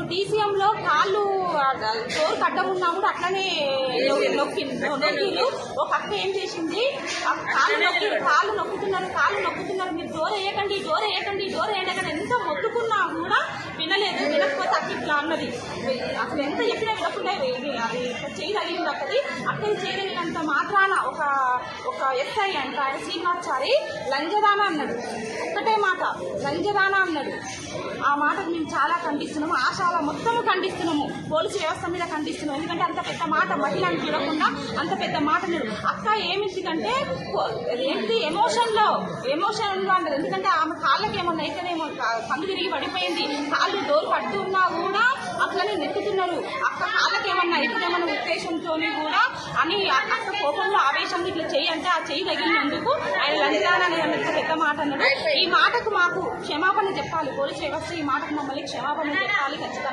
అసలు టీసీఎం లో కాళ్ళు డోర్ కట్టం ఉన్నా కూడా అట్లనే నొక్కిండు. ఒక అక్క ఏం చేసింది, కాళ్ళు నొక్కుతున్నారు మీరు డోర్ వేయకండి ఎంత మొత్తుకున్నా కూడా వినలేదు. వినకపోతే అక్క ఇట్లా అన్నది. అసలు ఎంత చెప్పినా వినకుండా అది చేయి తగిలింది. అక్కడి చేయగలిగినంత మాత్రాన ఒక ఎస్ఐ అంట ఆయన శ్రీనివాసారి లంజదాన అన్నాడు. ఒక్కటే మాట లంజదాన అన్నాడు. ఆ మాటకు మేము చాలా ఖండిస్తున్నాము. ఆశాల మొత్తం ఖండిస్తున్నాము. పోలీసు వ్యవస్థ మీద ఖండిస్తున్నాము. ఎందుకంటే అంత పెద్ద మాట మహిళను చూడకుండా అంత పెద్ద మాట అన్నాడు. అక్క ఏమింటికంటే ఏంటి ఎమోషన్ అన్నది. ఎందుకంటే ఆమె కాళ్ళకి ఏమన్నా అయితేనేమో కళ్ళు తిరిగి పడిపోయింది. కాళ్ళు డోర్ పడుతూ ఉన్నా కూడా అట్లనే నెక్కుతున్నారు. అక్క కాళ్ళకి ఏమన్నా అయితేమన్న ఉద్దేశంతో కూడా అని అక్క కోపంలో ఆవేశంలో ఇట్లా చెయ్యి అంటే ఆ చెయ్యి తగిలినందుకు ఆయన లంచాలని అన్న పెద్ద మాట అన్నాడు. ఈ మాటకు మాకు క్షమాపణ చెప్పాలి. పోలీసు వ్యవస్థ ఈ మాటకు మమ్మల్ని క్షమాపణ చెప్పాలి ఖచ్చితంగా.